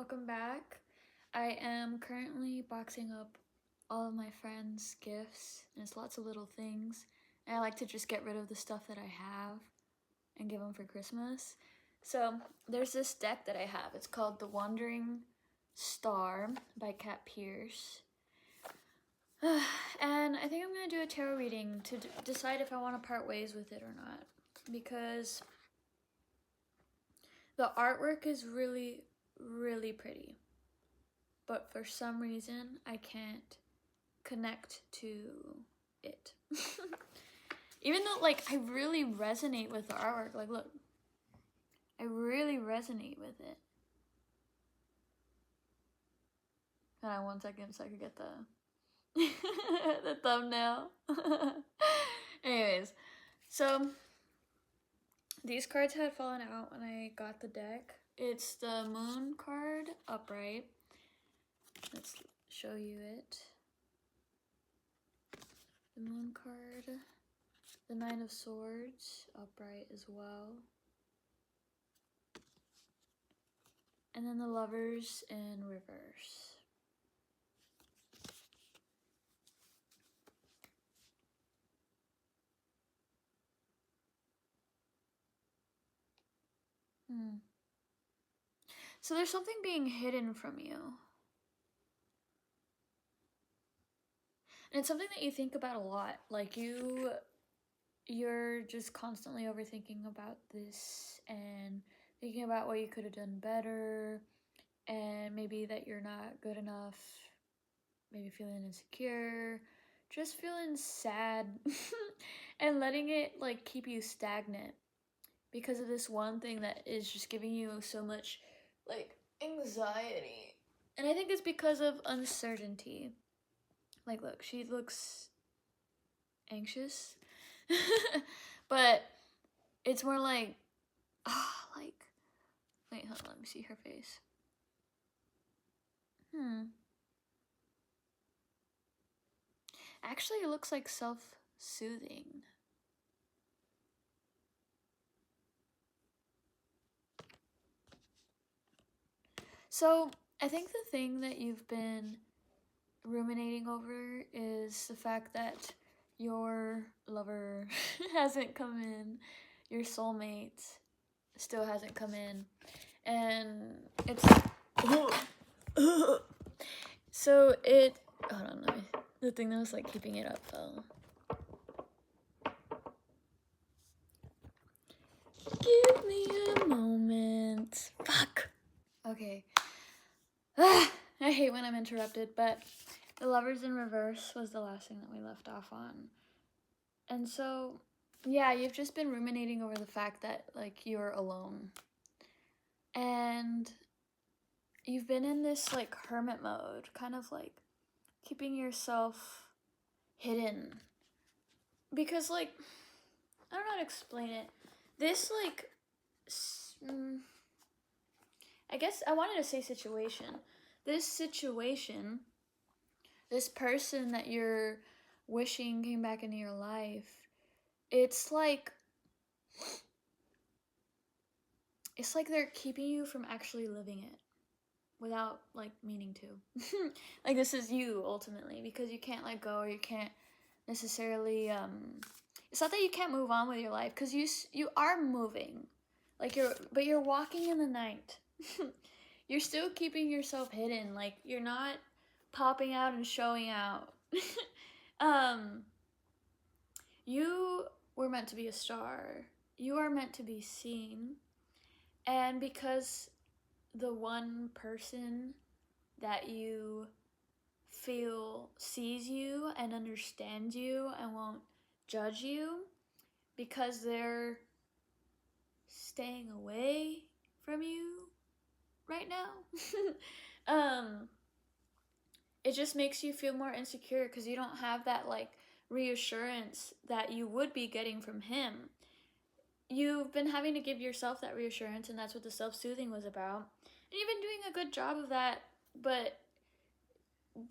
welcome back. I am currently boxing up all of my friends' gifts, and it's lots of little things. And I like to just get rid of the stuff that I have and give them for Christmas. So there's this deck that I have. It's called The Wandering Star by Kat Pierce. And I think I'm going to do a tarot reading to decide if I want to part ways with it or not. Because the artwork is really, really pretty. But for some reason, I can't connect to it. Even though, like, I really resonate with the artwork. Like, look. I really resonate with it. Hold on 1 second so I could get the the thumbnail. Anyways, so these cards had fallen out when I got the deck. It's the Moon card upright. Let's show you it. The Moon card. The Nine of Swords upright as well. And then the Lovers in reverse. So there's something being hidden from you. And it's something that you think about a lot. Like you're just constantly overthinking about this and thinking about what you could have done better, and maybe that you're not good enough, maybe feeling insecure, just feeling sad and letting it like keep you stagnant because of this one thing that is just giving you so much like anxiety. And I think it's because of uncertainty. Like, look, she looks anxious. But it's more like, wait, hold on, let me see her face. Actually, it looks like self-soothing. So, I think the thing that you've been ruminating over is the fact that your lover hasn't come in, your soulmate still hasn't come in, and it's so it hold on, let me, the thing that was like keeping it up fell. Give me a moment. Fuck. Okay. I hate when I'm interrupted, but the Lovers in reverse was the last thing that we left off on. And so, yeah, you've just been ruminating over the fact that, like, you're alone. And you've been in this, like, hermit mode, kind of, like, keeping yourself hidden. Because, like, I don't know how to explain it. This, like, I guess I wanted to say situation. This situation, this person that you're wishing came back into your life, it's like they're keeping you from actually living it without like meaning to. Like, this is you ultimately, because you can't let go, or you can't necessarily it's not that you can't move on with your life, because you are moving, like you're walking in the night. You're still keeping yourself hidden, like you're not popping out and showing out. You were meant to be a star. You are meant to be seen. And because the one person that you feel sees you and understands you and won't judge you, because they're staying away from you right now, it just makes you feel more insecure because you don't have that like reassurance that you would be getting from him. You've been having to give yourself that reassurance, and that's what the self-soothing was about. And you've been doing a good job of that, but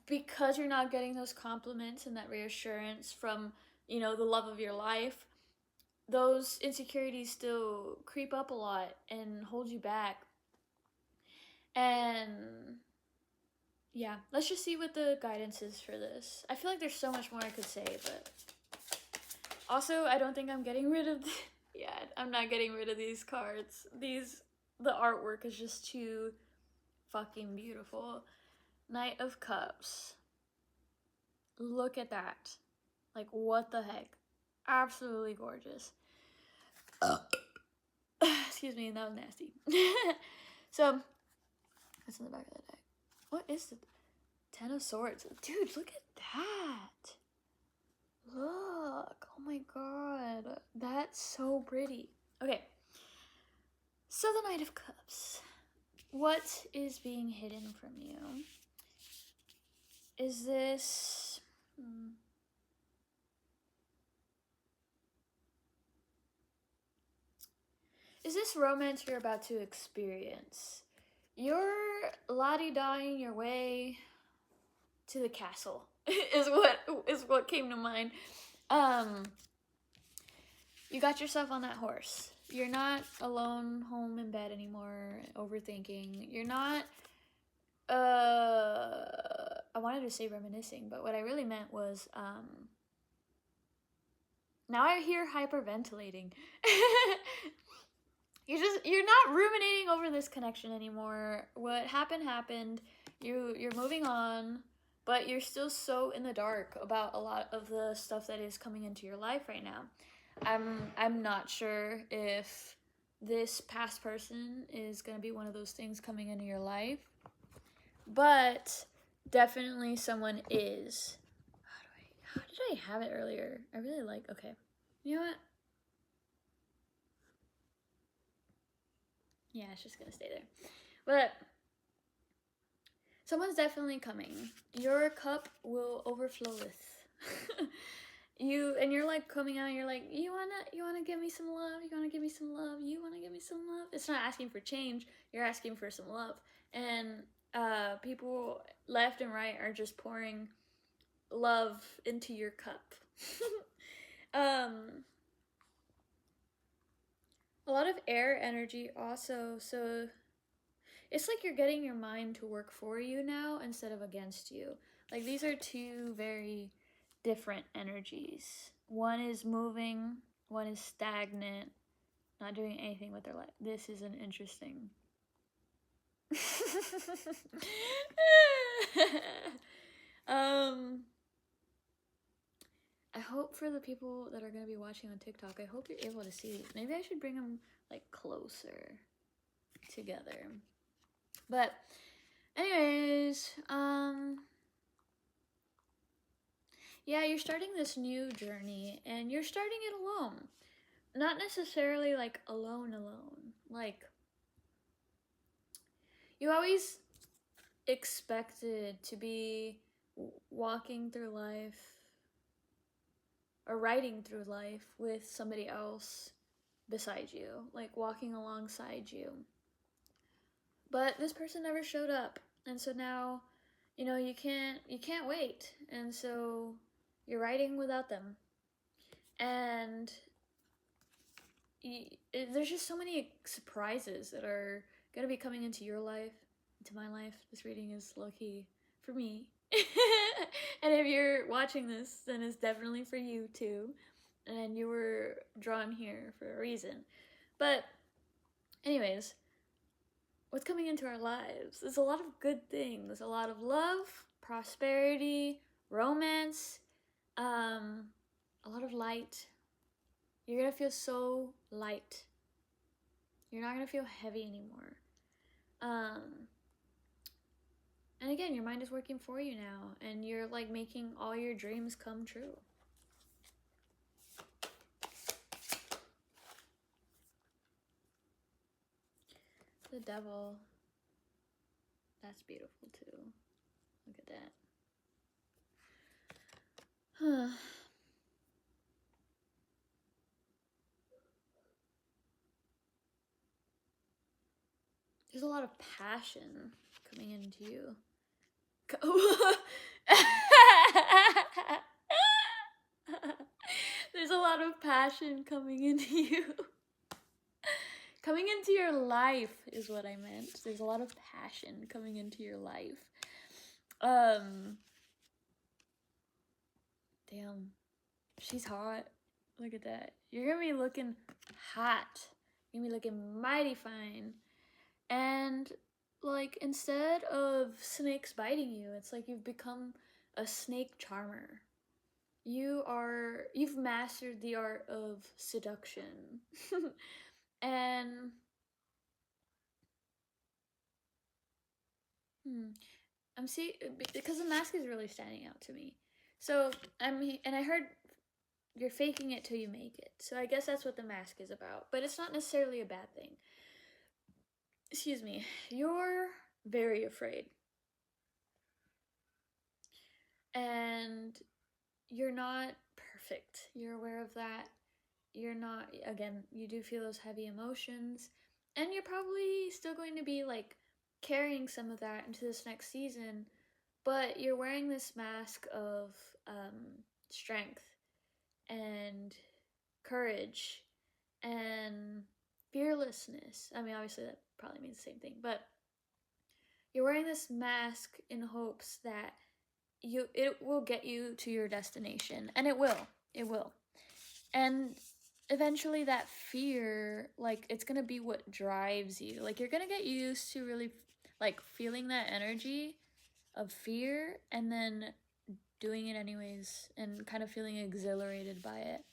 because you're not getting those compliments and that reassurance from, you know, the love of your life, those insecurities still creep up a lot and hold you back. And And yeah, let's just see what the guidance is for this. I feel like there's so much more I could say, but also I don't think I'm getting rid of yeah, I'm not getting rid of these cards. The artwork is just too fucking beautiful. Knight of Cups. Look at that. Like, what the heck? Absolutely gorgeous. Excuse me, that was nasty. So, that's in the back of the deck. What is the Ten of Swords? Dude, look at that. Look. Oh my god. That's so pretty. Okay. So, the Knight of Cups. What is being hidden from you? Is this... Is this romance you're about to experience? You're la-di-daing your way to the castle is what came to mind. You got yourself on that horse. You're not alone home in bed anymore, overthinking. You're not I wanted to say reminiscing, but what I really meant was now I hear hyperventilating. You're not ruminating over this connection anymore. What happened. You're moving on, but you're still so in the dark about a lot of the stuff that is coming into your life right now. I'm not sure if this past person is going to be one of those things coming into your life, but definitely someone is. How did I have it earlier? I really like, okay. You know what? Yeah, it's just gonna stay there. But someone's definitely coming. Your cup will overflow with. You're like coming out, you're like, you wanna give me some love, you wanna give me some love, you wanna give me some love. It's not asking for change, you're asking for some love. And people left and right are just pouring love into your cup. A lot of air energy also, so it's like you're getting your mind to work for you now instead of against you. Like, these are two very different energies. One is moving, one is stagnant, not doing anything with their life. This is an interesting... I hope for the people that are going to be watching on TikTok, I hope you're able to see these. Maybe I should bring them, like, closer together. But, anyways, yeah, you're starting this new journey, and you're starting it alone. Not necessarily, like, alone. Like, you always expected to be walking through life or riding through life with somebody else beside you, like walking alongside you. But this person never showed up, and so now, you know, you can't wait, and so you're riding without them. And there's just so many surprises that are gonna be coming into your life, into my life. This reading is low-key for me. And if you're watching this, then it's definitely for you too. And you were drawn here for a reason. But anyways, what's coming into our lives is a lot of good things. A lot of love, prosperity, romance, a lot of light. You're gonna feel so light. You're not gonna feel heavy anymore. And again, your mind is working for you now, and you're like making all your dreams come true. The Devil. That's beautiful too. Look at that. Huh. There's a lot of passion coming into you. There's a lot of passion coming into you. Coming into your life is what I meant. There's a lot of passion coming into your life. Damn. She's hot. Look at that. You're gonna be looking hot. You're gonna be looking mighty fine. And, like, instead of snakes biting you, it's like you've become a snake charmer. You've mastered the art of seduction. And I'm seeing, because the mask is really standing out to me. So and I heard you're faking it till you make it. So I guess that's what the mask is about. But it's not necessarily a bad thing. Excuse me. You're very afraid. And you're not perfect. You're aware of that. You're not, again, you do feel those heavy emotions. And you're probably still going to be, like, carrying some of that into this next season. But you're wearing this mask of strength and courage and fearlessness. I mean, obviously that probably means the same thing, but you're wearing this mask in hopes that it will get you to your destination, and it will. And eventually that fear, like, it's gonna be what drives you. Like, you're gonna get used to really, like, feeling that energy of fear and then doing it anyways and kind of feeling exhilarated by it.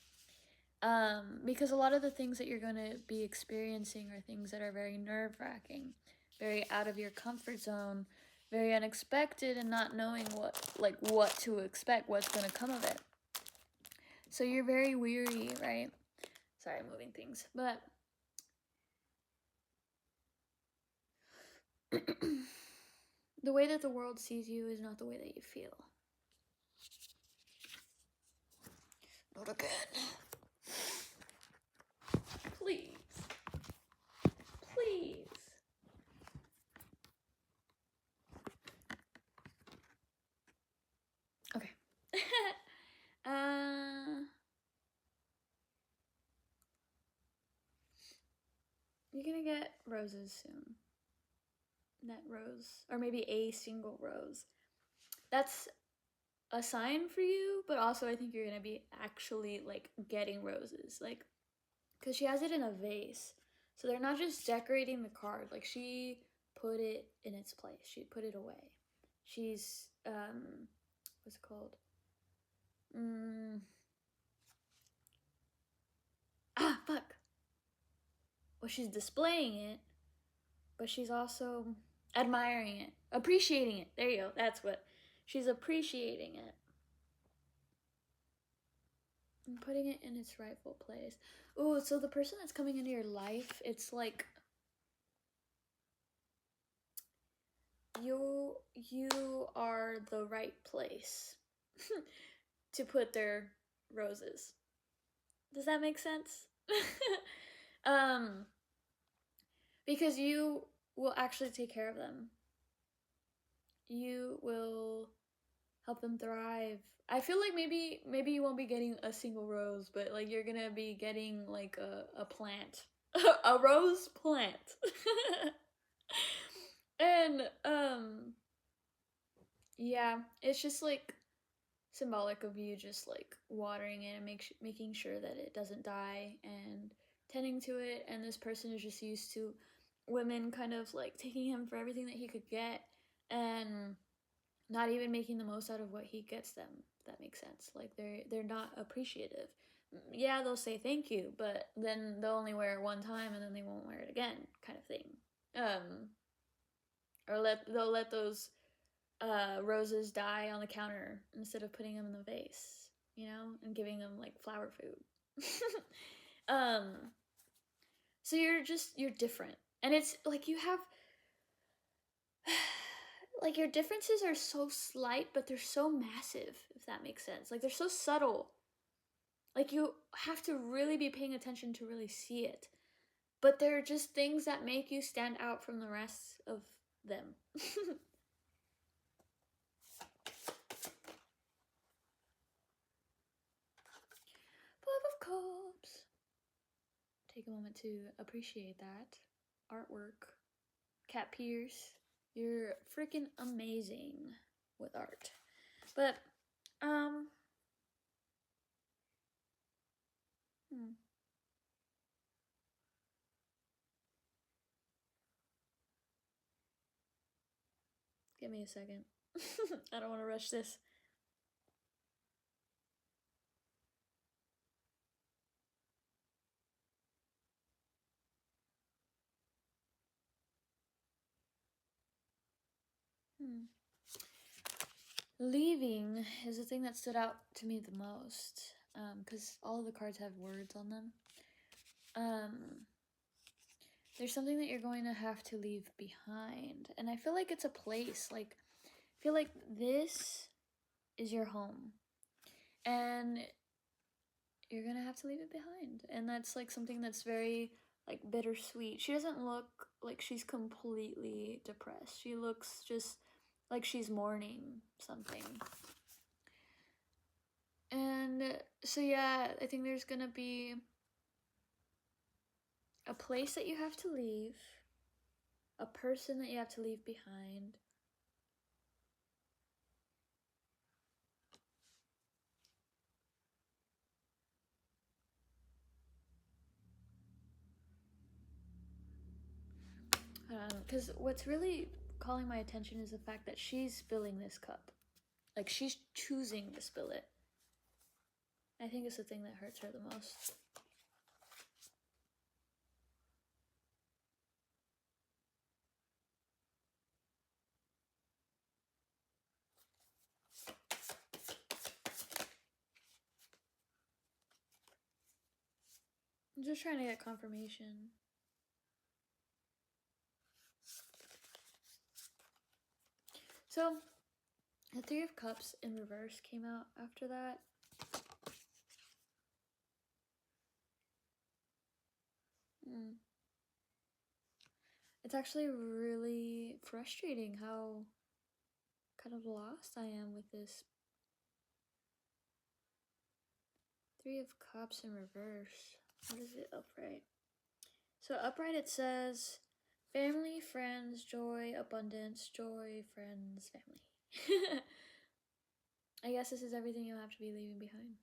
Because a lot of the things that you're going to be experiencing are things that are very nerve-wracking, very out of your comfort zone, very unexpected, and not knowing what to expect, what's going to come of it. So you're very weary, right? Sorry, I'm moving things, but the way that the world sees you is not the way that you feel. Not again. Please. Please. Okay. You're gonna get roses soon. That rose, or maybe a single rose. That's a sign for you, but also I think you're gonna be actually, like, getting roses, like, because she has it in a vase, so they're not just decorating the card. Like, she put it in its place. She put it away. She's what's it called? Fuck. Well, she's displaying it, but she's also admiring it, appreciating it. There you go. That's what. She's appreciating it and putting it in its rightful place. Ooh, so the person that's coming into your life, it's like you are the right place to put their roses. Does that make sense? Because you will actually take care of them. You will help them thrive. I feel like maybe you won't be getting a single rose, but, like, you're gonna be getting, like, a plant. A rose plant. And yeah, it's just, like, symbolic of you just, like, watering it and making sure that it doesn't die and tending to it. And this person is just used to women kind of, like, taking him for everything that he could get and not even making the most out of what he gets them, if that makes sense. Like, they're not appreciative. Yeah, they'll say thank you, but then they'll only wear it one time and then they won't wear it again, kind of thing. Or they'll let those roses die on the counter instead of putting them in the vase, you know, and giving them, like, flower food. So you're different, and it's like you have like, your differences are so slight, but they're so massive, if that makes sense. Like, they're so subtle. Like, you have to really be paying attention to really see it. But they're just things that make you stand out from the rest of them. Five of Cups. take a moment to appreciate that artwork. Cat Pierce, you're freaking amazing with art. But, hmm. Give me a second. I don't want to rush this. Hmm. Leaving is the thing that stood out to me the most, because all of the cards have words on them. There's something that you're going to have to leave behind, and I feel like it's a place. Like, I feel like this is your home, and you're gonna have to leave it behind, and that's like something that's very like bittersweet. She doesn't look like she's completely depressed. She looks just like she's mourning something. And so yeah, I think there's gonna be a place that you have to leave, a person that you have to leave behind. Because what's really calling my attention is the fact that she's spilling this cup. Like, she's choosing to spill it. I think it's the thing that hurts her the most. I'm just trying to get confirmation. So, the Three of Cups in reverse came out after that. It's actually really frustrating how kind of lost I am with this. Three of Cups in reverse. What is it upright? So upright it says family, friends, joy, abundance, joy, friends, family. I guess this is everything you'll have to be leaving behind.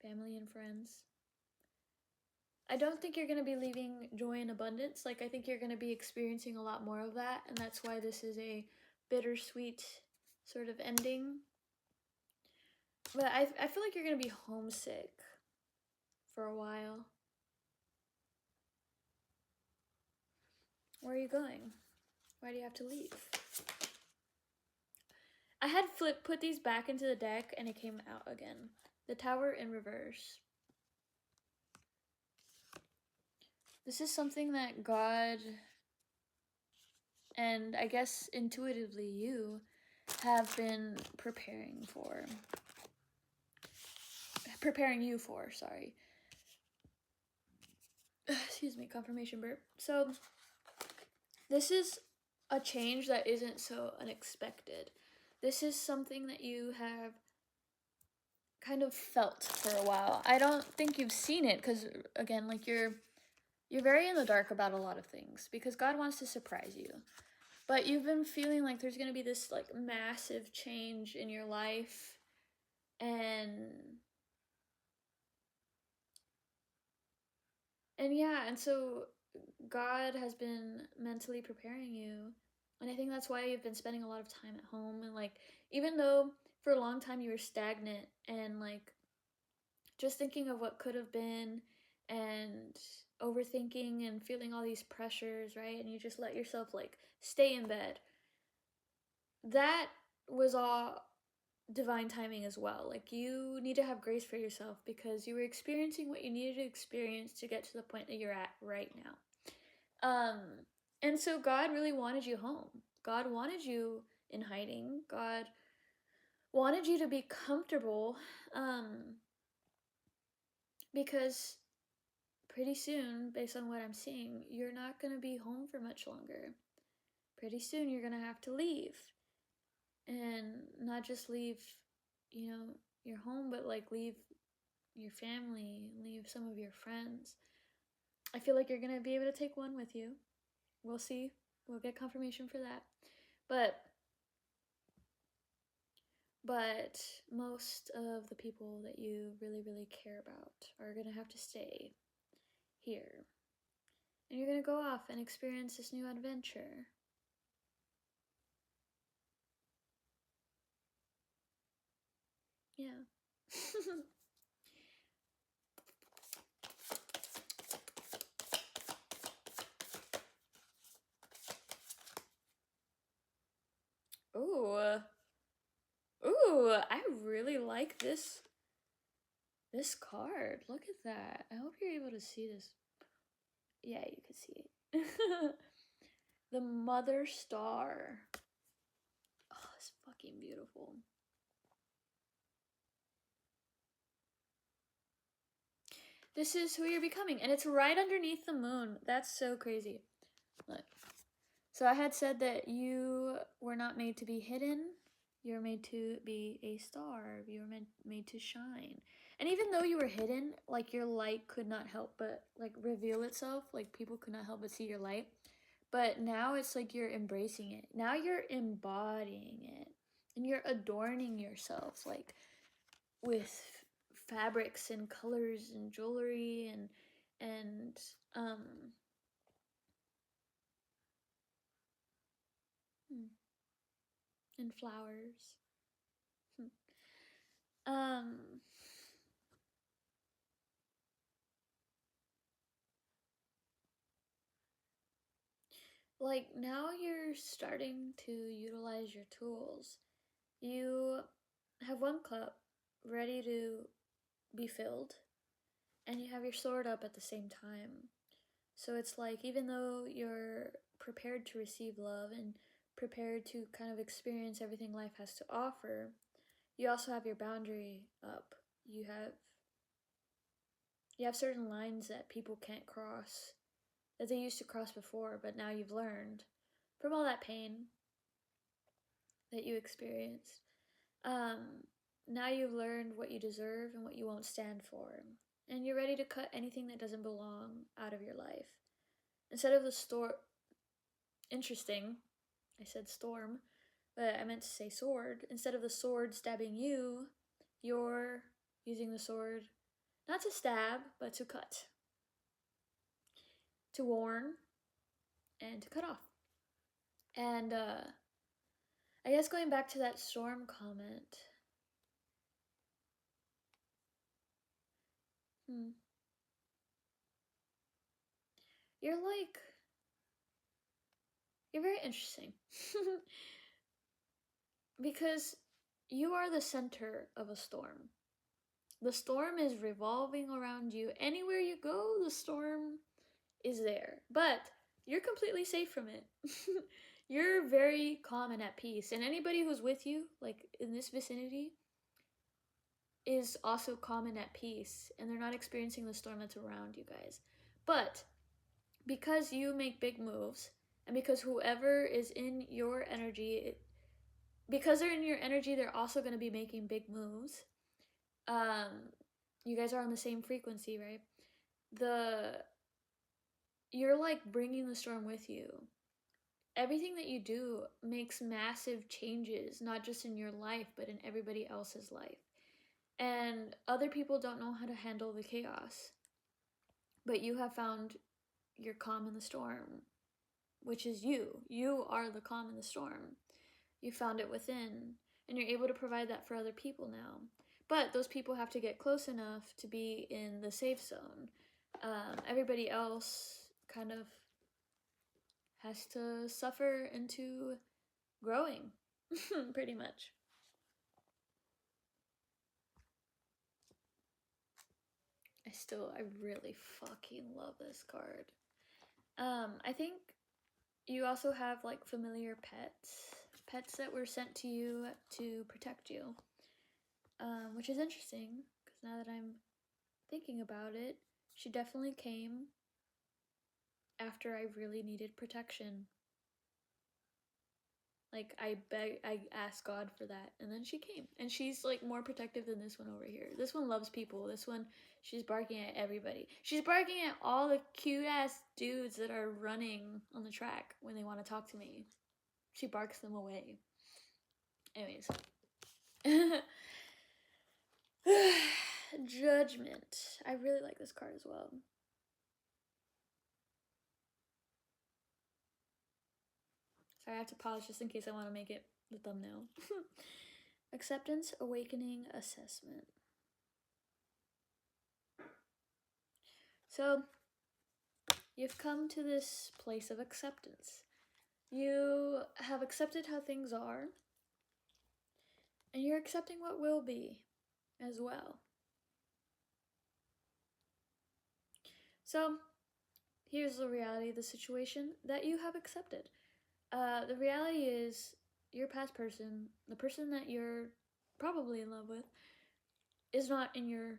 Family and friends. I don't think you're going to be leaving joy and abundance. Like, I think you're going to be experiencing a lot more of that, and that's why this is a bittersweet sort of ending. But I feel like you're going to be homesick for a while. Where are you going? Why do you have to leave? I had put these back into the deck, and it came out again. The Tower in reverse. This is something that God, and I guess intuitively you, have been preparing you for, sorry. Excuse me, confirmation burp. So, this is a change that isn't so unexpected. This is something that you have kind of felt for a while. I don't think you've seen it because, again, like you're very in the dark about a lot of things because God wants to surprise you. But you've been feeling like there's going to be this like massive change in your life, and yeah, and so God has been mentally preparing you. And I think that's why you've been spending a lot of time at home. And like, even though for a long time you were stagnant and like just thinking of what could have been and overthinking and feeling all these pressures, right? And you just let yourself like stay in bed. That was all divine timing as well. Like, you need to have grace for yourself because you were experiencing what you needed to experience to get to the point that you're at right now. And so God really wanted you home. God wanted you in hiding. God wanted you to be comfortable, because pretty soon, based on what I'm seeing, you're not going to be home for much longer. Pretty soon you're going to have to leave. And not just leave, your home, but like leave your family, leave some of your friends. I feel like you're gonna be able to take one with you. We'll see. We'll get confirmation for that. But most of the people that you really, really care about are gonna have to stay here. And you're gonna go off and experience this new adventure. Yeah. Ooh. Ooh, I really like this card. Look at that. I hope you're able to see this. Yeah, you can see it. The Mother Star. Oh, it's fucking beautiful. This is who you're becoming, and it's right underneath the moon. That's so crazy. Look. So I had said that you were not made to be hidden. You're made to be a star. You were made to shine. And even though you were hidden, like your light could not help but like reveal itself. Like people could not help but see your light. But now it's like you're embracing it. Now you're embodying it. And you're adorning yourself like with fabrics and colors and jewelry and and flowers. Um like now you're starting to utilize your tools. You have one cup ready to be filled, and you have your sword up at the same time. So it's like, even though you're prepared to receive love and prepared to kind of experience everything life has to offer, you also have your boundary up. You have certain lines that people can't cross, that they used to cross before, but now you've learned from all that pain that you experienced. Now you've learned what you deserve and what you won't stand for. And you're ready to cut anything that doesn't belong out of your life. Instead of the storm, interesting, I said storm, but I meant to say sword. Instead of the sword stabbing you, you're using the sword not to stab, but to cut, to warn, and to cut off. And I guess going back to that storm comment, you're very interesting. Because you are the center of a storm. The storm is revolving around you. Anywhere you go, the storm is there. But you're completely safe from it. You're very calm and at peace. And anybody who's with you, like in this vicinity, is also calm and at peace. And they're not experiencing the storm that's around you guys. But because you make big moves, and because whoever is in your energy, because they're in your energy, they're also going to be making big moves. You guys are on the same frequency, right? You're like bringing the storm with you. Everything that you do makes massive changes, not just in your life, but in everybody else's life. And other people don't know how to handle the chaos. But you have found your calm in the storm, which is you. You are the calm in the storm. You found it within, and you're able to provide that for other people now. But those people have to get close enough to be in the safe zone. Everybody else kind of has to suffer into growing, pretty much. I really fucking love this card. I think you also have like familiar pets that were sent to you to protect you, which is interesting because now that I'm thinking about it, she definitely came after I really needed protection. Like, I asked God for that, and then she came. And she's, like, more protective than this one over here. This one loves people. This one, she's barking at everybody. She's barking at all the cute-ass dudes that are running on the track when they want to talk to me. She barks them away. Anyways. Judgment. I really like this card as well. Sorry, I have to pause just in case I want to make it the thumbnail. Acceptance, awakening, assessment. So, you've come to this place of acceptance. You have accepted how things are, and you're accepting what will be as well. So, here's the reality of the situation that you have accepted. The reality is your past person, the person that you're probably in love with, is not here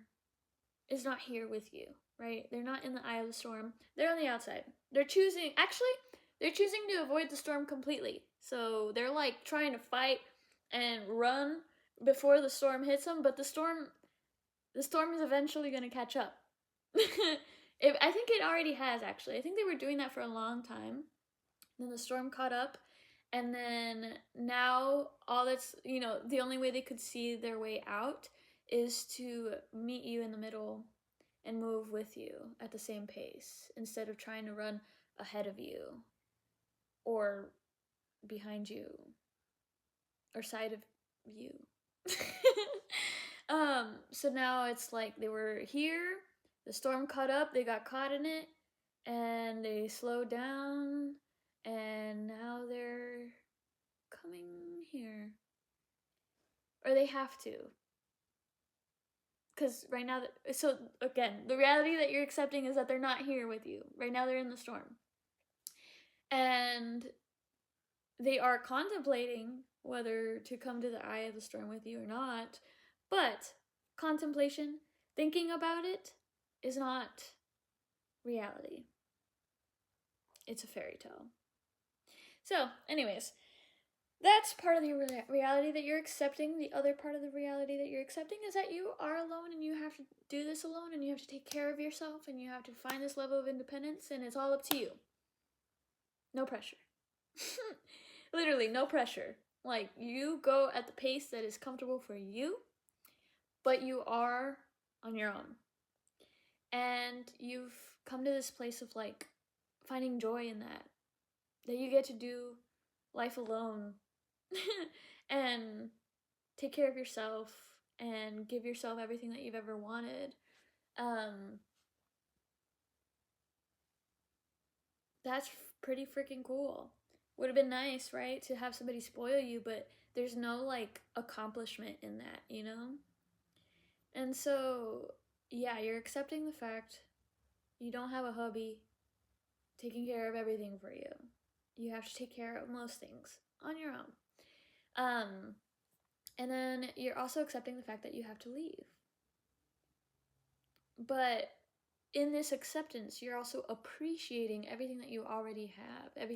with you, right? They're not in the eye of the storm. They're on the outside. They're choosing to avoid the storm completely. So they're like trying to fight and run before the storm hits them, but the storm is eventually going to catch up. I think it already has, actually. I think they were doing that for a long time. Then the storm caught up, and then now the only way they could see their way out is to meet you in the middle and move with you at the same pace instead of trying to run ahead of you or behind you or side of you. So now it's like they were here, the storm caught up, they got caught in it, and they slowed down, and now they're coming here. Or they have to. Because right now, so again, the reality that you're accepting is that they're not here with you. Right now they're in the storm. And they are contemplating whether to come to the eye of the storm with you or not. But contemplation, thinking about it, is not reality. It's a fairy tale. So, anyways, that's part of the reality that you're accepting. The other part of the reality that you're accepting is that you are alone and you have to do this alone and you have to take care of yourself and you have to find this level of independence and it's all up to you. No pressure. Literally, no pressure. Like, you go at the pace that is comfortable for you, but you are on your own. And you've come to this place of, like, finding joy in that. That you get to do life alone and take care of yourself and give yourself everything that you've ever wanted. That's pretty freaking cool. Would have been nice, right, to have somebody spoil you, but there's no, like, accomplishment in that, you know? And so, yeah, you're accepting the fact you don't have a hubby taking care of everything for you. You have to take care of most things on your own. And then you're also accepting the fact that you have to leave. But in this acceptance, you're also appreciating everything that you already have.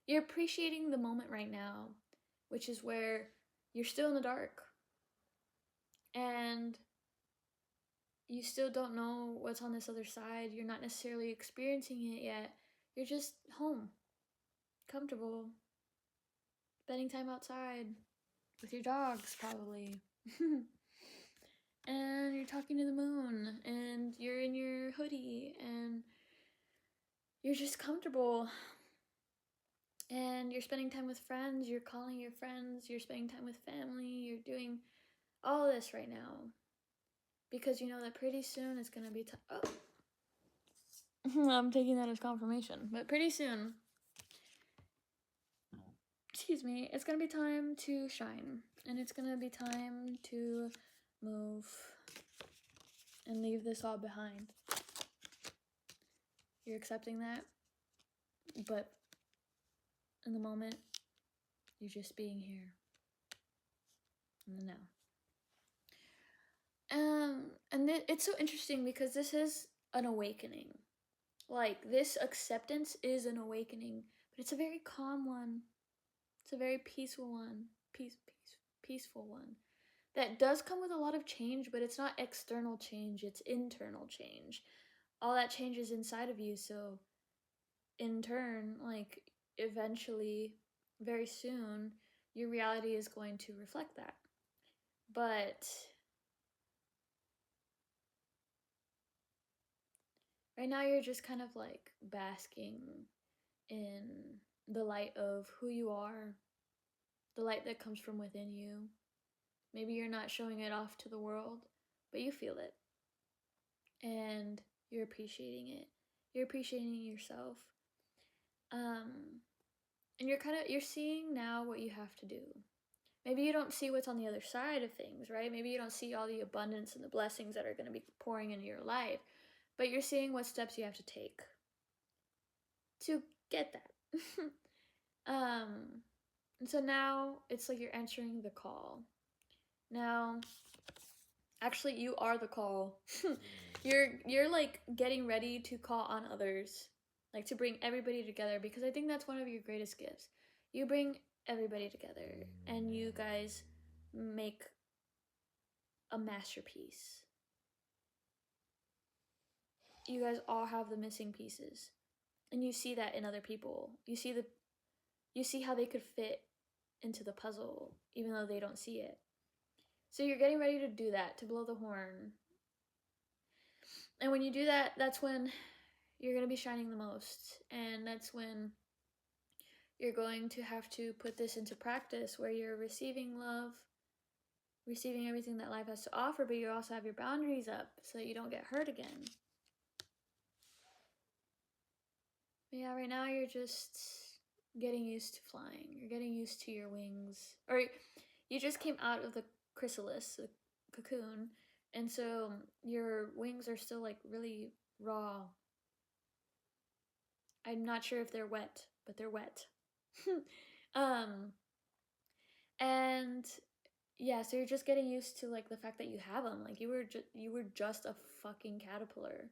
You're appreciating the moment right now, which is where you're still in the dark. And you still don't know what's on this other side. You're not necessarily experiencing it yet. You're just home, comfortable, spending time outside with your dogs, probably. And you're talking to the moon, and you're in your hoodie, and you're just comfortable. And you're spending time with friends, you're calling your friends, you're spending time with family, you're doing all this right now. Because you know that pretty soon it's going to be I'm taking that as confirmation. But pretty soon, it's going to be time to shine. And it's going to be time to move and leave this all behind. You're accepting that. But in the moment, you're just being here. In the now. And it's so interesting because this is an awakening. Like, this acceptance is an awakening, but it's a very calm one. It's a very peaceful one. Peaceful one. That does come with a lot of change, but it's not external change, it's internal change. All that change is inside of you, so in turn, like, eventually, very soon, your reality is going to reflect that. But right now you're just kind of like basking in the light of who you are, the light that comes from within you. Maybe you're not showing it off to the world, but you feel it. And you're appreciating it. You're appreciating yourself. And you're seeing now what you have to do. Maybe you don't see what's on the other side of things, right? Maybe you don't see all the abundance and the blessings that are going to be pouring into your life, but you're seeing what steps you have to take to get that. And so now it's like you're answering the call. Now, actually, you are the call. You're like getting ready to call on others, like to bring everybody together, because I think that's one of your greatest gifts. You bring everybody together and you guys make a masterpiece. You guys all have the missing pieces, and you see that in other people. You see how they could fit into the puzzle even though they don't see it. So you're getting ready to do that, to blow the horn. And when you do that, that's when you're going to be shining the most. And that's when you're going to have to put this into practice, where you're receiving love, receiving everything that life has to offer, but you also have your boundaries up so that you don't get hurt again. But yeah, right now you're just getting used to flying. You're getting used to your wings. Or you just came out of the chrysalis, the cocoon, and so your wings are still like really raw. I'm not sure if they're wet, but they're wet. And yeah, so you're just getting used to like the fact that you have them. Like you were just a fucking caterpillar.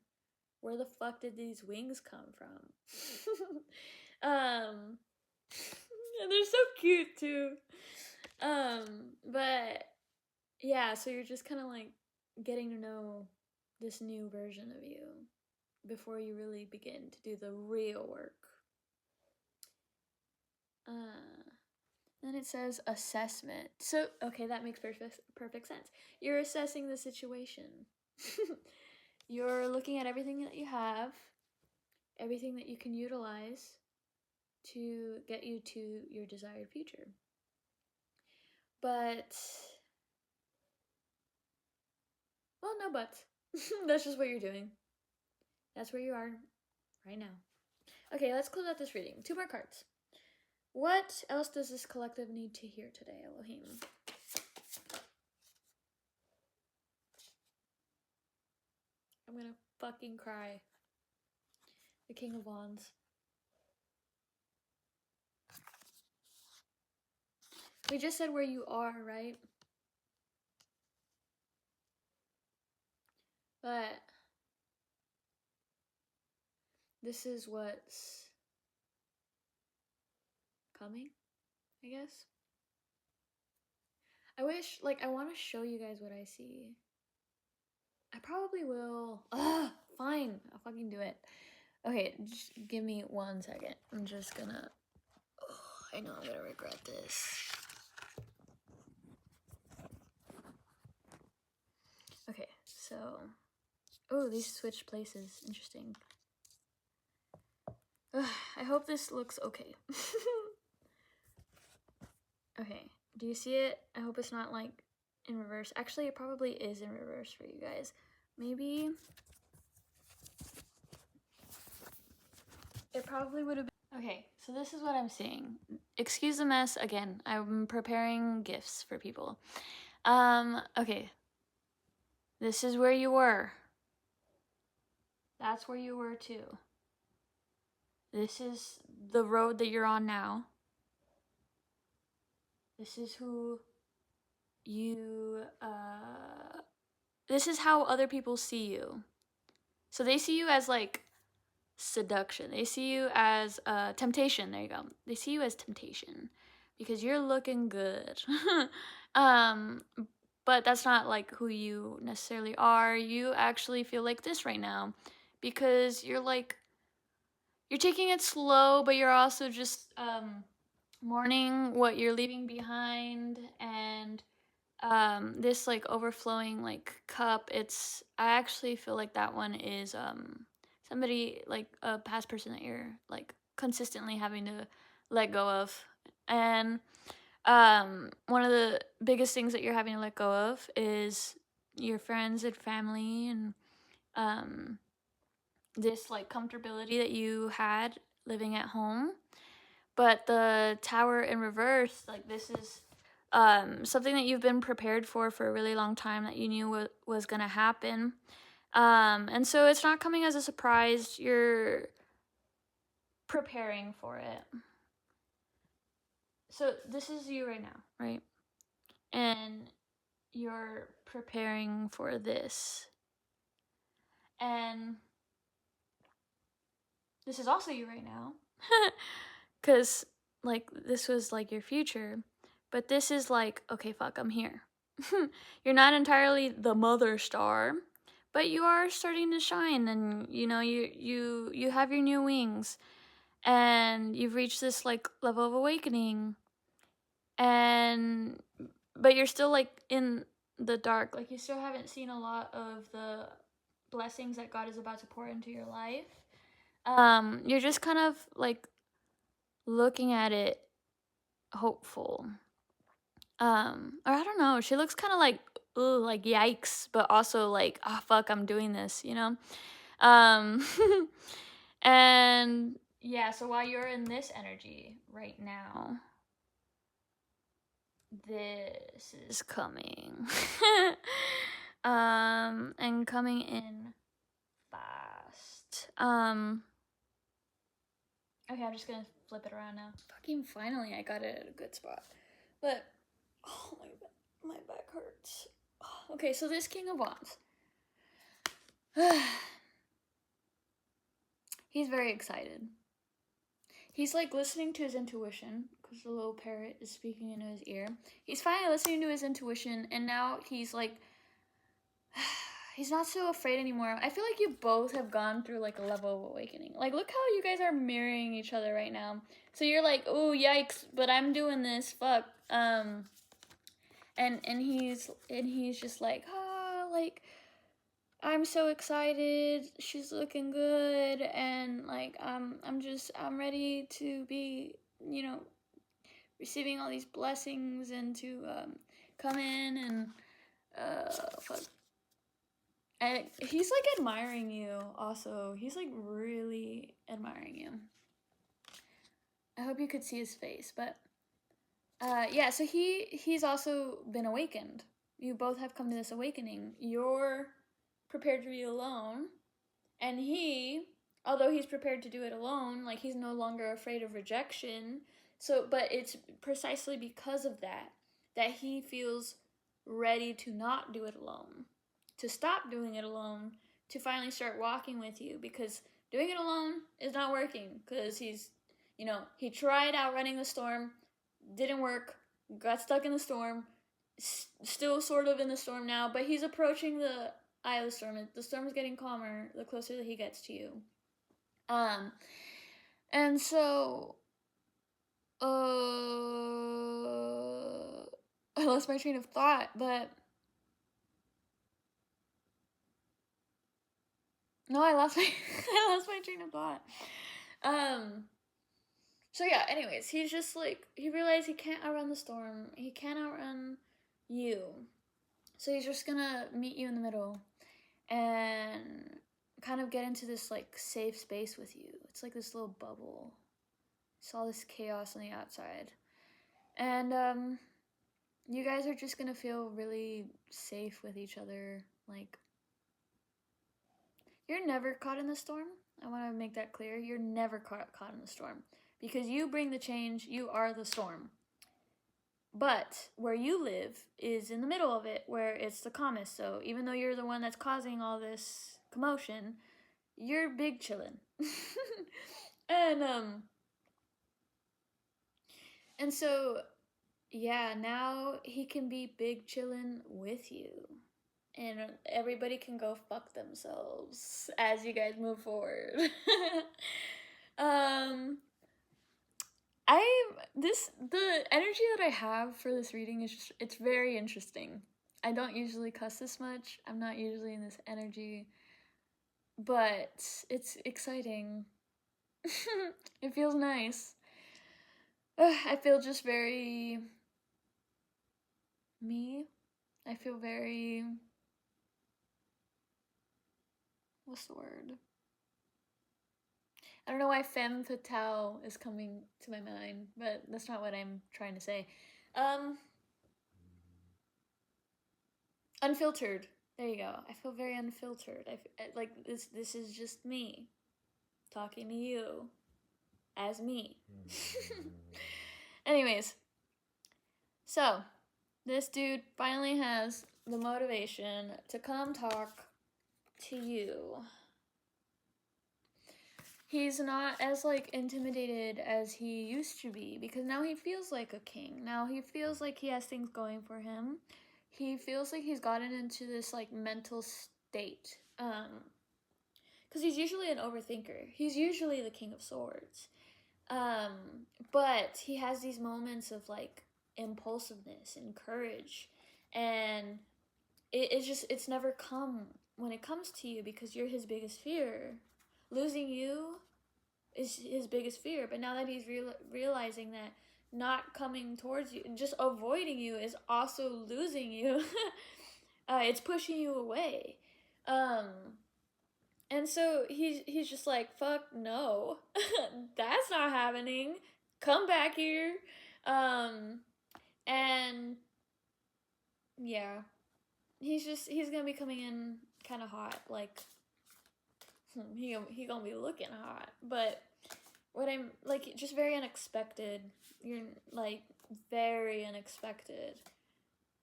Where the fuck did these wings come from? And they're so cute too. But yeah, so you're just kind of like getting to know this new version of you before you really begin to do the real work. Then it says assessment. So, okay, that makes perfect sense. You're assessing the situation. You're looking at everything that you have, everything that you can utilize to get you to your desired future. But, well, no buts. That's just what you're doing. That's where you are right now. Okay, let's close out this reading. 2 more cards. What else does this collective need to hear today, Elohim? I'm gonna fucking cry. The King of Wands. We just said where you are, right? But this is what's coming, I guess. I wish, like, I want to show you guys what I see. I probably will. Fine. I'll fucking do it. Okay, just give me 1 second. I'm just gonna... Oh, I know I'm gonna regret this. Okay, so... Oh, these switched places. Interesting. I hope this looks okay. Okay, do you see it? I hope it's not, like, in reverse. Actually, it probably is in reverse for you guys. Maybe... It probably would have been... Okay, so this is what I'm seeing. Excuse the mess. Again, I'm preparing gifts for people. Okay. This is where you were. That's where you were too. This is the road that you're on now. This is who you, this is how other people see you. So they see you as, like, seduction. They see you as temptation. There you go. They see you as temptation because you're looking good. um, but that's not like who you necessarily are. You actually feel like this right now because you're taking it slow, but you're also just mourning what you're leaving behind, and this like overflowing like cup, it's, I actually feel like that one is somebody, like a past person that you're like consistently having to let go of. And one of the biggest things that you're having to let go of is your friends and family, and um this like comfortability that you had living at home. But the tower in reverse, like this is something that you've been prepared for a really long time, that you knew what was going to happen. And so it's not coming as a surprise. You're preparing for it. So this is you right now, right? And you're preparing for this. And this is also you right now. Because, like, this was, like, your future. But this is, like, okay, fuck, I'm here. You're not entirely the mother star, but you are starting to shine, and, you know, you have your new wings. And you've reached this, like, level of awakening. And, but you're still, like, in the dark. Like, you still haven't seen a lot of the blessings that God is about to pour into your life. You're just kind of, like, looking at it hopeful. Or I don't know, she looks kind of like, ooh, like yikes, but also like, ah, oh, fuck, I'm doing this, you know? Um, and yeah, so while you're in this energy right now, this is coming. And coming in fast. Okay, I'm just gonna flip it around now. Fucking finally, I got it at a good spot. But, oh my back hurts. Okay, so this King of Wands. He's very excited. He's like listening to his intuition because the little parrot is speaking into his ear. He's finally listening to his intuition, and now he's like, he's not so afraid anymore. I feel like you both have gone through like a level of awakening. Like, look how you guys are mirroring each other right now. So you're like, oh yikes, but I'm doing this. Fuck. And he's just like, like, I'm so excited. She's looking good, and like I'm ready to be, you know, receiving all these blessings, and to come in and fuck. And he's like admiring you also. He's like really admiring you. I hope you could see his face, but yeah, so he's also been awakened. You both have come to this awakening. You're prepared to be alone, and he, although he's prepared to do it alone, like he's no longer afraid of rejection. So, but it's precisely because of that he feels ready to not do it alone, to stop doing it alone, to finally start walking with you, because doing it alone is not working, because he's, you know, he tried outrunning the storm, didn't work, got stuck in the storm, still sort of in the storm now, but he's approaching the eye of the storm. The storm is getting calmer the closer that he gets to you. And so, I lost my train of thought, but no, I lost my I lost my train of thought. So yeah, anyways, he's just like, he realized he can't outrun the storm. He can't outrun you. So he's just gonna meet you in the middle and kind of get into this like safe space with you. It's like this little bubble. It's all this chaos on the outside. And you guys are just gonna feel really safe with each other. Like, you're never caught in the storm. I want to make that clear. You're never caught in the storm, because you bring the change. You are the storm. But where you live is in the middle of it, where it's the calmest. So even though you're the one that's causing all this commotion, you're big chillin'. and so yeah, now he can be big chillin' with you. And everybody can go fuck themselves as you guys move forward. um the energy that I have for this reading is just, it's very interesting. I don't usually cuss this much. I'm not usually in this energy, but it's exciting. It feels nice. I feel just very me. I feel very, what's the word? I don't know why femme fatale is coming to my mind, but that's not what I'm trying to say. Um, Unfiltered. There you go. I feel very unfiltered. Like this is just me talking to you as me. Anyways, so this dude finally has the motivation to come talk to you. He's not as like intimidated as he used to be because now he feels like a king. Now he feels like he has things going for him. He feels like he's gotten into this like mental state. Because he's usually an overthinker. He's usually the King of Swords. But he has these moments of like impulsiveness and courage, and it's never come when it comes to you because you're his biggest fear. Losing you is his biggest fear, but now that he's realizing that not coming towards you, just avoiding you is also losing you. It's pushing you away. And so he's just like, fuck no. That's not happening. Come back here. And yeah. He's gonna be coming in kind of hot, like he gonna be looking hot, but what I'm like, just very unexpected. You're like very unexpected.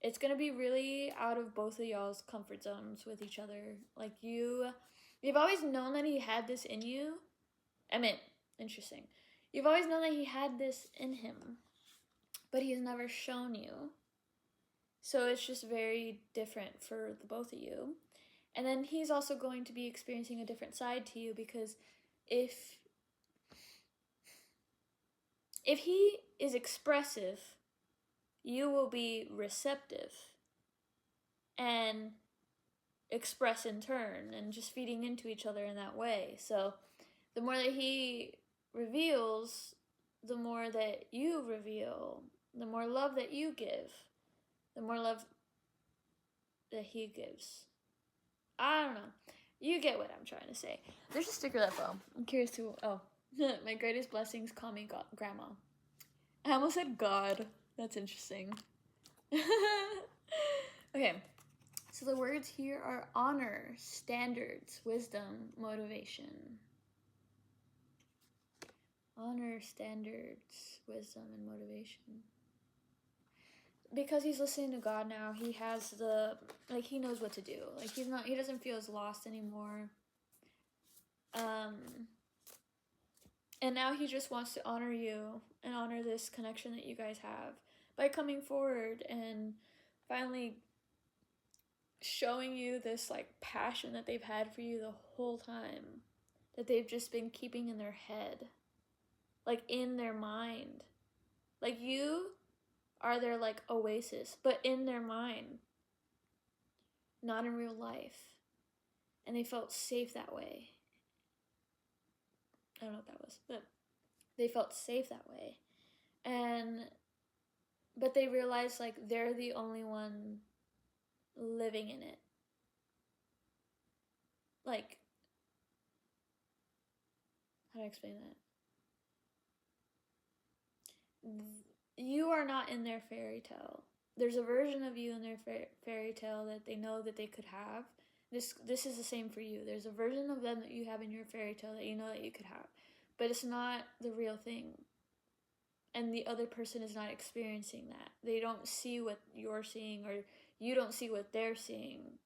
It's gonna be really out of both of y'all's comfort zones with each other. Like you've always known that he had this in you. I mean, interesting. You've always known that he had this in him, but he's never shown you. So it's just very different for the both of you. And then he's also going to be experiencing a different side to you because if he is expressive, you will be receptive and express in turn and just feeding into each other in that way. So the more that he reveals, the more that you reveal, the more love that you give, the more love that he gives. I don't know. You get what I'm trying to say. There's a sticker that fell. I'm curious to. Oh, my greatest blessings, call me grandma. I almost said God. That's interesting. Okay. So the words here are honor, standards, wisdom, motivation. Honor, standards, wisdom, and motivation. Because he's listening to God now, he has he knows what to do. Like he doesn't feel as lost anymore. And now he just wants to honor you and honor this connection that you guys have by coming forward and finally showing you this like passion that they've had for you the whole time, that they've just been keeping in their head, like in their mind. Like you are their like oasis, but in their mind, not in real life. And they felt safe that way. I don't know what that was, but they felt safe that way. But they realized like they're the only one living in it. Like, how do I explain that? You are not in their fairy tale. There's a version of you in their fairy tale that they know that they could have. This is the same for you. There's a version of them that you have in your fairy tale that you know that you could have, but it's not the real thing. And the other person is not experiencing that. They don't see what you're seeing, or you don't see what they're seeing.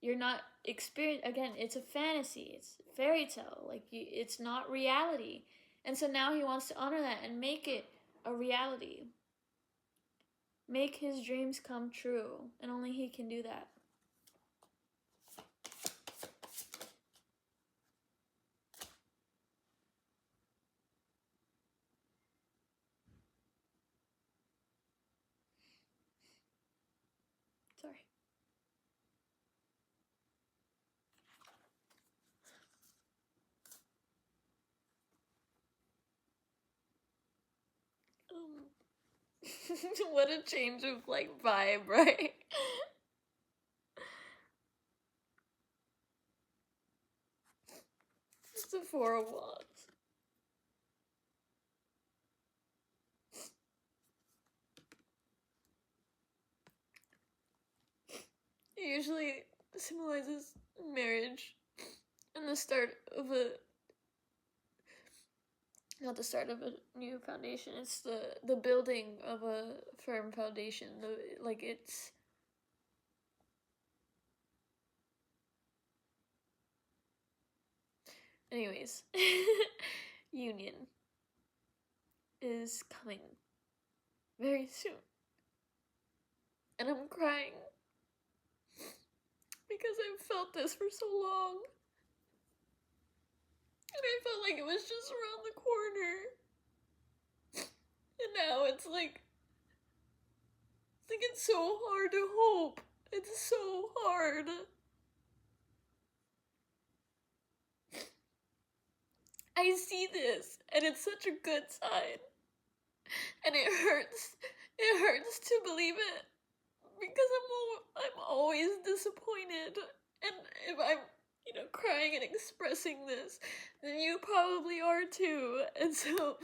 You're not again, it's a fantasy. It's a fairy tale. Like it's not reality. And so now he wants to honor that and make it a reality. make his dreams come true, and only he can do that. Sorry. What a change of like vibe, right? It's the Four of Wands. It usually symbolizes marriage and the start of not the start of a new foundation. It's the building of a firm foundation. It's anyways. Union is coming very soon, and I'm crying because I've felt this for so long, and I felt like it was just around the corner, and now it's so hard to hope. It's so hard. I see this, and it's such a good sign. And it hurts. It hurts to believe it, because I'm always disappointed. And if I'm, crying and expressing this, then you probably are too. And so,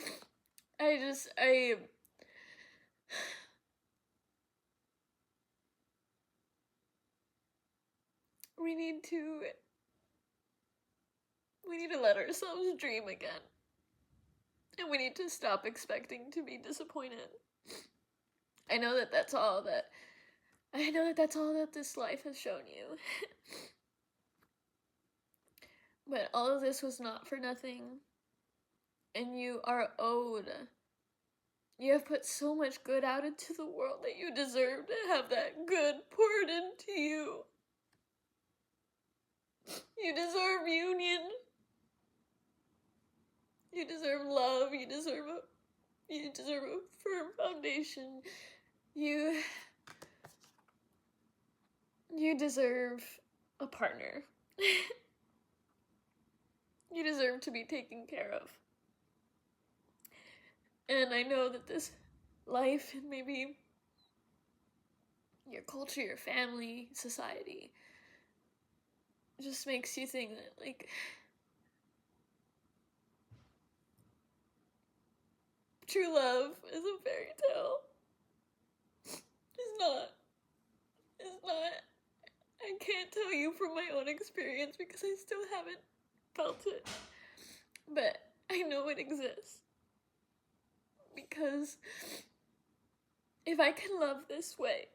we need to let ourselves dream again. And we need to stop expecting to be disappointed. I know that that's all that this life has shown you. But all of this was not for nothing. And you are owed. You have put so much good out into the world that you deserve to have that good poured into you. You deserve union. You deserve love. You deserve a firm foundation. You deserve a partner. You deserve to be taken care of. And I know that this life, and maybe your culture, your family, society, just makes you think that, true love is a fairy tale. It's not. I can't tell you from my own experience because I still haven't felt it. But I know it exists. Because if I can love this way,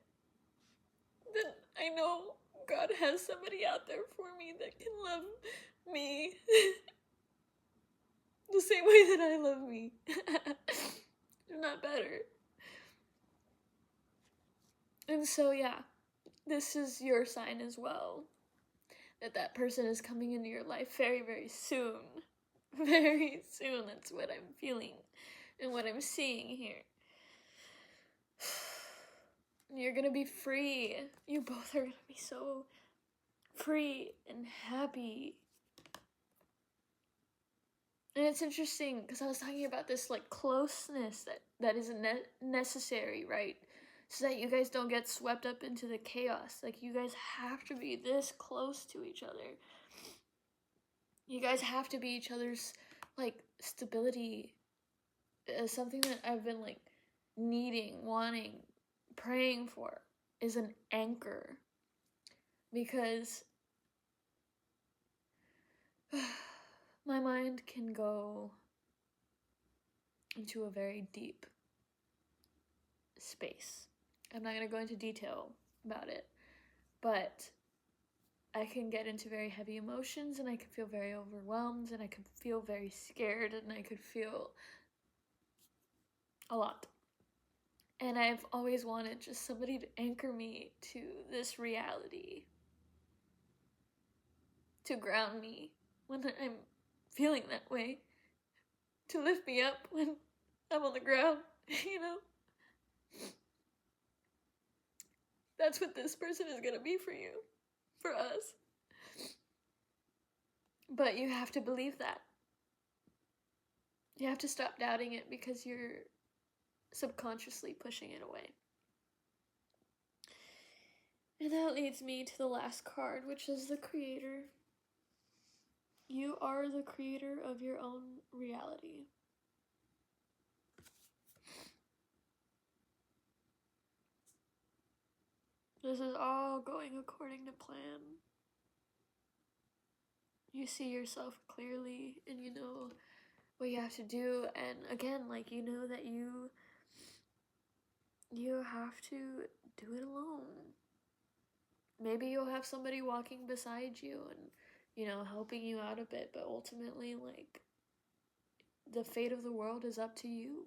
then I know God has somebody out there for me that can love me the same way that I love me. If not better. And so, yeah, this is your sign as well. That person is coming into your life very, very soon. Very soon. That's what I'm feeling and what I'm seeing here. You're gonna be free. You both are gonna be so free and happy. And it's interesting because I was talking about this closeness that is necessary, right? So that you guys don't get swept up into the chaos. You guys have to be this close to each other. You guys have to be each other's stability. Something that I've been needing, wanting, praying for is an anchor. Because my mind can go into a very deep space. I'm not going to go into detail about it, but I can get into very heavy emotions, and I can feel very overwhelmed, and I can feel very scared, and I could feel a lot. And I've always wanted just somebody to anchor me to this reality, to ground me when I'm feeling that way, to lift me up when I'm on the ground, you know? That's what this person is gonna be for you, for us. But you have to believe that. You have to stop doubting it because you're subconsciously pushing it away. And that leads me to the last card, which is the Creator. You are the creator of your own reality. This is all going according to plan. You see yourself clearly and you know what you have to do, and again, like, you know that you have to do it alone. Maybe you'll have somebody walking beside you and, you know, helping you out a bit, but ultimately, like, the fate of the world is up to you.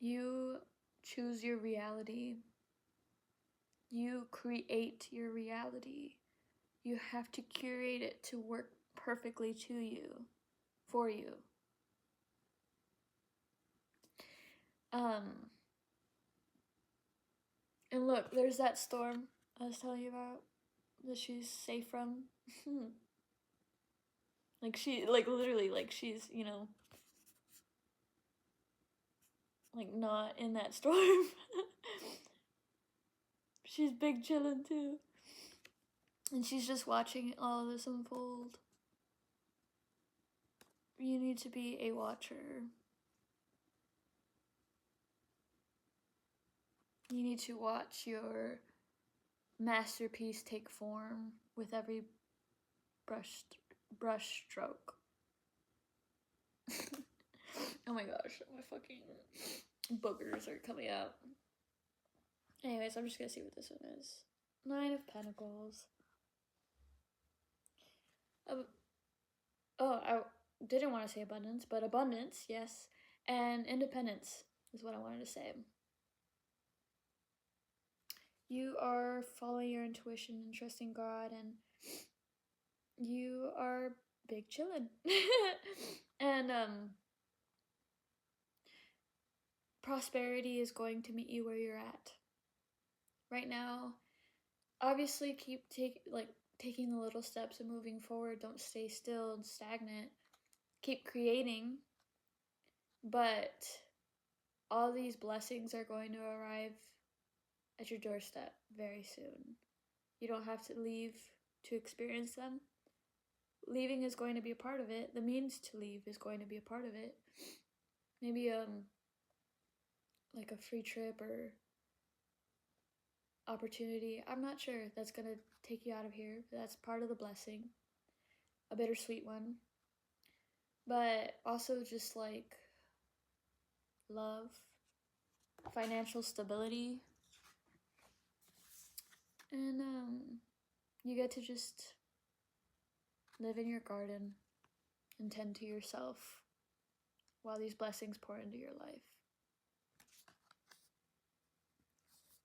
You choose your reality. You create your reality. You have to curate it to work perfectly to you, for you. And look, there's that storm I was telling you about that she's safe from. Like, she, like, literally, like, she's, you know, like, not in that storm. She's big chillin' too. And she's just watching all of this unfold. You need to be a watcher. You need to watch your masterpiece take form with every brush stroke. Oh my gosh, my fucking boogers are coming out. Anyways, I'm just gonna see what this one is. 9 of Pentacles. I didn't want to say abundance, but abundance, yes. And independence is what I wanted to say. You are following your intuition and trusting God, and you are big chillin'. And prosperity is going to meet you where you're at. Right now, obviously keep taking the little steps and moving forward. Don't stay still and stagnant. Keep creating. But all these blessings are going to arrive at your doorstep very soon. You don't have to leave to experience them. Leaving is going to be a part of it. The means to leave is going to be a part of it. Maybe like a free trip or opportunity. I'm not sure. That's gonna take you out of here. That's part of the blessing. A bittersweet one. But also just like love, financial stability, and you get to just live in your garden and tend to yourself while these blessings pour into your life.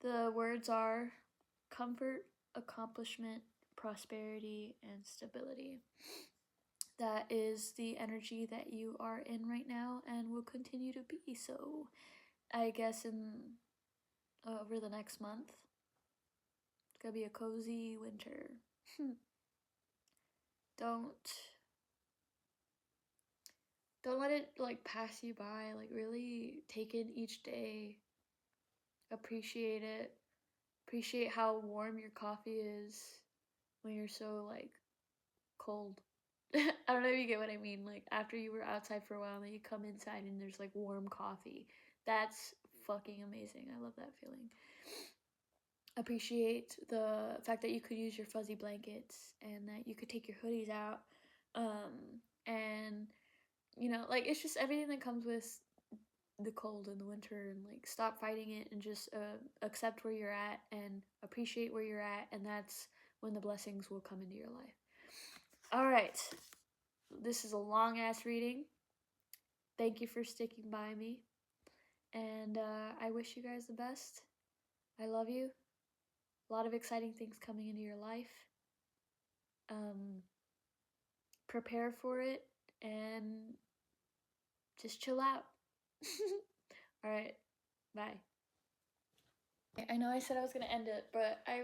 The words are comfort, accomplishment, prosperity, and stability. That is the energy that you are in right now and will continue to be so, I guess, in over the next month. It's gonna be a cozy winter. Don't let it like pass you by. Like, really take in each day. Appreciate it. Appreciate how warm your coffee is when you're so like cold. I don't know if you get what I mean. Like, after you were outside for a while and then you come inside and there's like warm coffee. That's fucking amazing. I love that feeling. Appreciate the fact that you could use your fuzzy blankets and that you could take your hoodies out. And you know, like, it's just everything that comes with the cold and the winter, and like, stop fighting it and just accept where you're at and appreciate where you're at, and that's when the blessings will come into your life. All right, This is a long ass reading. Thank you for sticking by me. And I wish you guys the best. I love you. A lot of exciting things coming into your life. Prepare for it and just chill out. All right, bye. I know I said I was going to end it, but I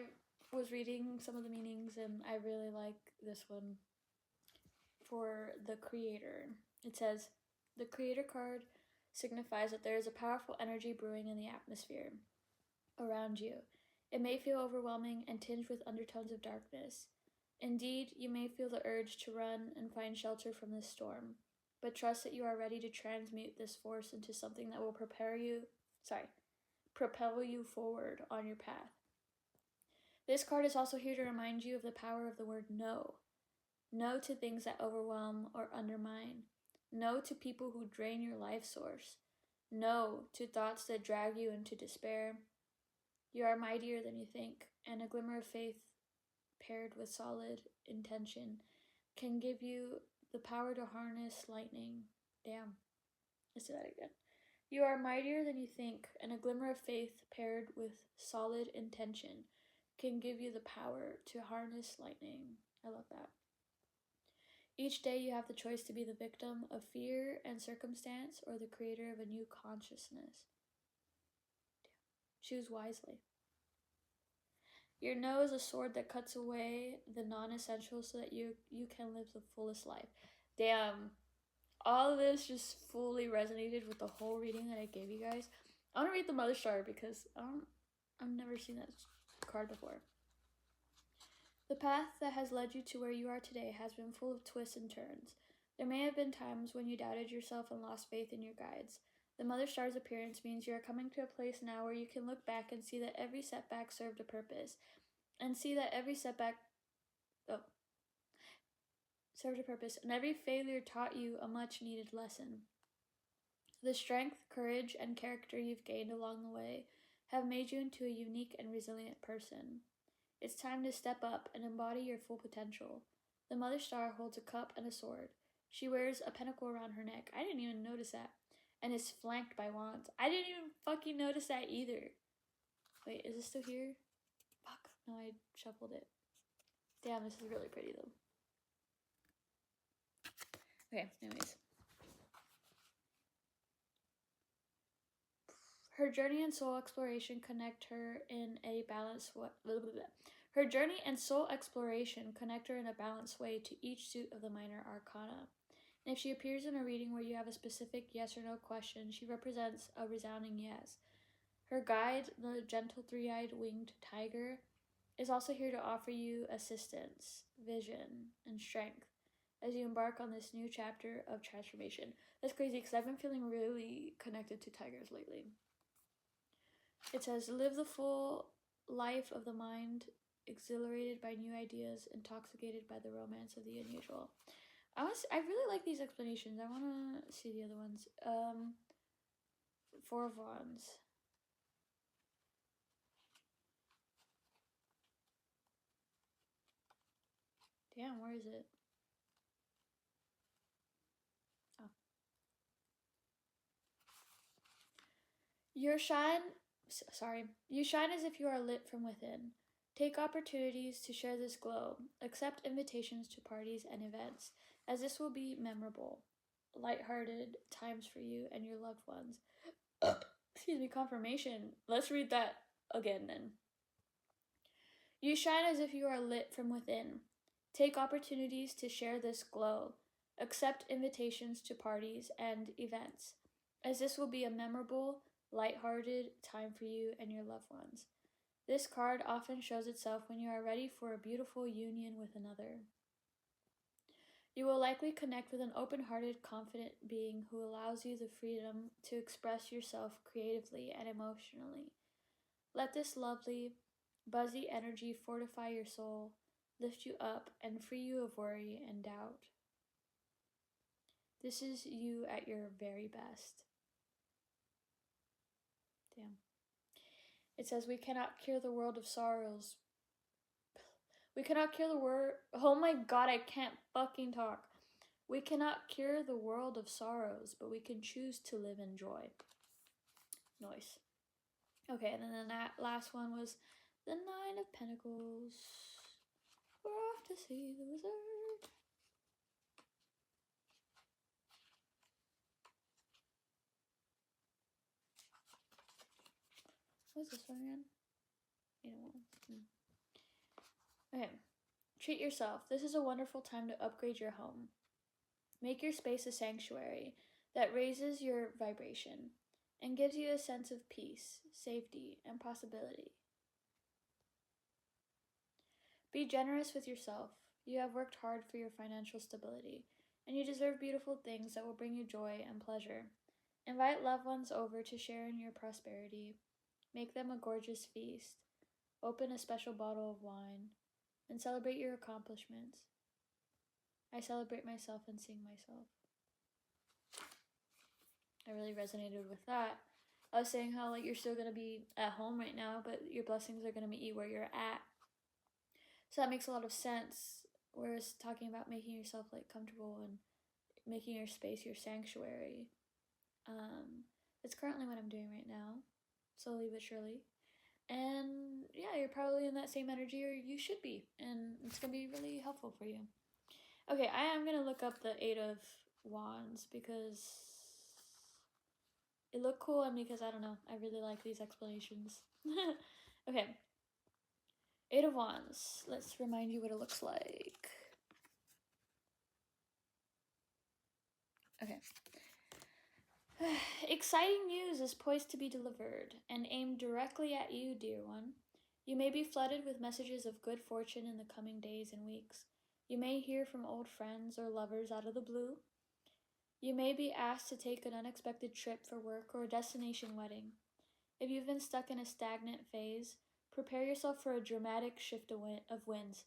was reading some of the meanings and I really like this one for the creator. It says, the creator card signifies that there is a powerful energy brewing in the atmosphere around you. It may feel overwhelming and tinged with undertones of darkness. Indeed, you may feel the urge to run and find shelter from this storm, but trust that you are ready to transmute this force into something that will propel you forward on your path. This card is also here to remind you of the power of the word no. No to things that overwhelm or undermine. No to people who drain your life source. No to thoughts that drag you into despair. You are mightier than you think, and a glimmer of faith paired with solid intention can give you the power to harness lightning. Damn. Let's do that again. You are mightier than you think, and a glimmer of faith paired with solid intention can give you the power to harness lightning. I love that. Each day you have the choice to be the victim of fear and circumstance or the creator of a new consciousness. Choose wisely. Your no is a sword that cuts away the non-essentials so that you can live the fullest life. Damn. All of this just fully resonated with the whole reading that I gave you guys. I want to read the Mother Star because I've never seen that card before. The path that has led you to where you are today has been full of twists and turns. There may have been times when you doubted yourself and lost faith in your guides. The Mother Star's appearance means you are coming to a place now where you can look back and see that every setback served a purpose, and see that every served a purpose, and every failure taught you a much-needed lesson. The strength, courage, and character you've gained along the way have made you into a unique and resilient person. It's time to step up and embody your full potential. The Mother Star holds a cup and a sword. She wears a pentacle around her neck. I didn't even notice that. And is flanked by wands. I didn't even fucking notice that either. Wait, is it still here? Fuck. No, I shuffled it. Damn, this is really pretty though. Okay, anyways. Her journey and soul exploration connect her in a balanced way. Her journey and soul exploration connect her in a balanced way to each suit of the minor arcana. And if she appears in a reading where you have a specific yes or no question, she represents a resounding yes. Her guide, the gentle three-eyed winged tiger, is also here to offer you assistance, vision, and strength as you embark on this new chapter of transformation. That's crazy because I've been feeling really connected to tigers lately. It says, live the full life of the mind, exhilarated by new ideas, intoxicated by the romance of the unusual. I really like these explanations. I want to see the other ones. Four of Wands. Damn, where is it? Oh. You shine as if you are lit from within. Take opportunities to share this glow. Accept invitations to parties and events, as this will be memorable, lighthearted times for you and your loved ones. Excuse me, confirmation. Let's read that again then. You shine as if you are lit from within. Take opportunities to share this glow. Accept invitations to parties and events, as this will be a memorable, lighthearted time for you and your loved ones. This card often shows itself when you are ready for a beautiful union with another. You will likely connect with an open-hearted, confident being who allows you the freedom to express yourself creatively and emotionally. Let this lovely, buzzy energy fortify your soul, lift you up, and free you of worry and doubt. This is you at your very best. Damn. It says, we cannot cure the world of sorrows. We cannot cure the world. Oh my god, I can't fucking talk. We cannot cure the world of sorrows, but we can choose to live in joy. Nice. Okay, and then the last one was the Nine of Pentacles. We're off to see the wizard. What's this one again? Okay. Treat yourself. This is a wonderful time to upgrade your home. Make your space a sanctuary that raises your vibration and gives you a sense of peace, safety, and possibility. Be generous with yourself. You have worked hard for your financial stability, and you deserve beautiful things that will bring you joy and pleasure. Invite loved ones over to share in your prosperity. Make them a gorgeous feast. Open a special bottle of wine, and celebrate your accomplishments. I celebrate myself and seeing myself. I really resonated with that. I was saying how you're still gonna be at home right now, but your blessings are gonna meet you where you're at. So that makes a lot of sense. Whereas talking about making yourself comfortable and making your space your sanctuary. It's currently what I'm doing right now, slowly but surely. And yeah, you're probably in that same energy, or you should be, and it's gonna be really helpful for you. Okay, I am gonna look up the Eight of Wands because it looked cool, and because I don't know, I really like these explanations. Okay, Eight of Wands. Let's remind you what it looks like. Okay. Exciting news is poised to be delivered and aimed directly at you, dear one. You may be flooded with messages of good fortune in the coming days and weeks. You may hear from old friends or lovers out of the blue. You may be asked to take an unexpected trip for work or a destination wedding. If you've been stuck in a stagnant phase, prepare yourself for a dramatic shift of winds.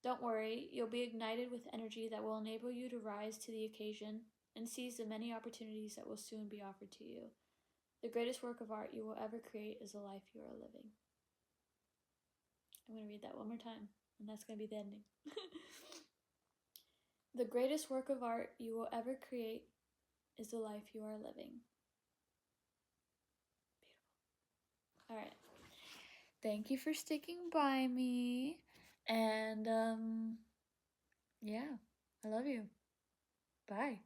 Don't worry, you'll be ignited with energy that will enable you to rise to the occasion and seize the many opportunities that will soon be offered to you. The greatest work of art you will ever create is the life you are living. I'm going to read that one more time, and that's going to be the ending. The greatest work of art you will ever create is the life you are living. Beautiful. All right. Thank you for sticking by me. And, yeah, I love you. Bye.